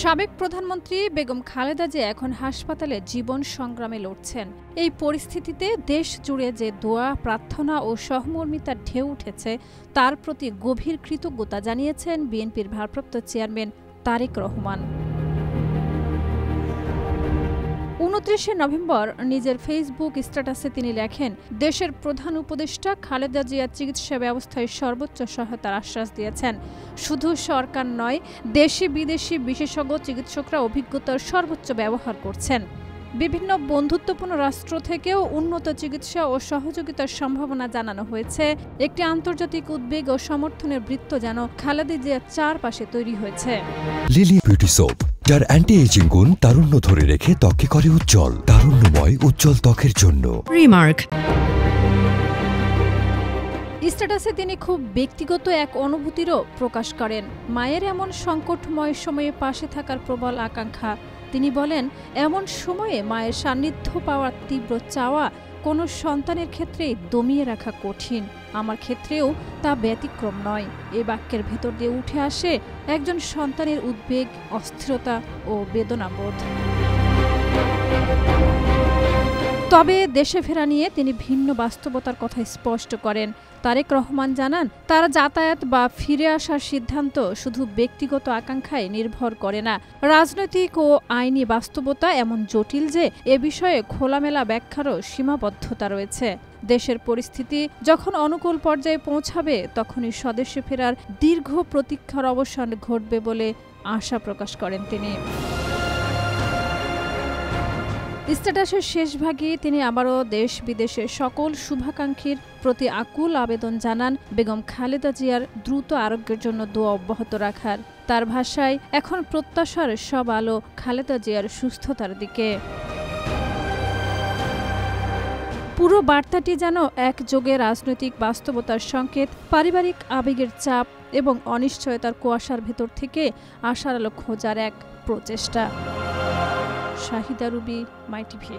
সাবেক প্রধানমন্ত্রী বেগম খালেদা জিয়া এখন হাসপাতালে জীবন সংগ্রামে লড়ছেন। এই পরিস্থিতিতে দেশ জুড়ে যে দোয়া, প্রার্থনা ও সহমর্মিতার ঢেউ উঠেছে তার প্রতি গভীর কৃতজ্ঞতা জানিয়েছেন বিএনপির ভারপ্রাপ্ত চেয়ারম্যান তারেক রহমান। ২৯ নভেম্বর নিজের ফেসবুক স্ট্যাটাসে তিনি লেখেন, দেশের প্রধান উপদেষ্টা খালেদা জিয়া চিকিৎসা ব্যবস্থায় সর্বোচ্চ সহায়তার আশ্বাস দিয়েছেন। শুধু সরকার নয়, দেশি বিদেশি বিশেষজ্ঞ চিকিৎসকরা অভিজ্ঞতার সর্বোচ্চ ব্যবহার করছেন। বিভিন্ন বন্ধুত্বপূর্ণ রাষ্ট্র থেকেও উন্নত চিকিৎসা ও সহযোগিতার সম্ভাবনা জানানো হয়েছে। একটি আন্তর্জাতিক উদ্বেগ ও সমর্থনের বৃত্ত যেন খালেদা জিয়ার চারপাশে তৈরি হয়েছে। লিলি বিউটি সোপ, যার অ্যান্টি এজিং গুণ তারুণ্য ধরে রেখে ত্বককে করে উজ্জ্বল, তারুণ্যময় উজ্জ্বল ত্বকের জন্য। রিমার্ক। স্ট্যাটাসে তিনি খুব ব্যক্তিগত এক অনুভূতিরও প্রকাশ করেন। মায়ের এমন সংকটময় সময়ে পাশে থাকার প্রবল আকাঙ্ক্ষা। তিনি বলেন, এমন সময়ে মায়ের সান্নিধ্য পাওয়ার তীব্র চাওয়া কোনো সন্তানের ক্ষেত্রেই দমিয়ে রাখা কঠিন। আমার ক্ষেত্রেও তা ব্যতিক্রম নয়। এই বাক্যের ভেতর দিয়ে উঠে আসে একজন সন্তানের উদ্বেগ, অস্থিরতা ও বেদনাবোধ। তবে দেশে ফেরা নিয়ে তিনি ভিন্ন বাস্তবতার কথা স্পষ্ট করেন। তারেক রহমান জানান, তার যাতায়াত বা ফিরে আসার সিদ্ধান্ত শুধু ব্যক্তিগত আকাঙ্ক্ষায় নির্ভর করে না। রাজনৈতিক ও আইনি বাস্তবতা এমন জটিল যে এ বিষয়ে খোলামেলা ব্যাখ্যারও সীমাবদ্ধতা রয়েছে। দেশের পরিস্থিতি যখন অনুকূল পর্যায়ে পৌঁছাবে তখনই স্বদেশে ফেরার দীর্ঘ প্রতীক্ষার অবসান ঘটবে বলে আশা প্রকাশ করেন তিনি। স্ট্যাটাসের শেষ ভাগে তিনি আবারও দেশ বিদেশের সকল শুভাকাঙ্ক্ষীর প্রতি আকুল আবেদন জানান বেগম খালেদা জিয়ার দ্রুত আরোগ্যের জন্য দোয়া অব্যাহত রাখার। তার ভাষায়, এখন প্রত্যাশার সব আলো খালেদা জিয়ার সুস্থতার দিকে। পুরো বার্তাটি যেন একযোগে রাজনৈতিক বাস্তবতার সংকেত, পারিবারিক আবেগের চাপ এবং অনিশ্চয়তার কুয়াশার ভেতর থেকে আশার আলো খোঁজার এক প্রচেষ্টা। শাহিদা রুবি, মাই টিভি।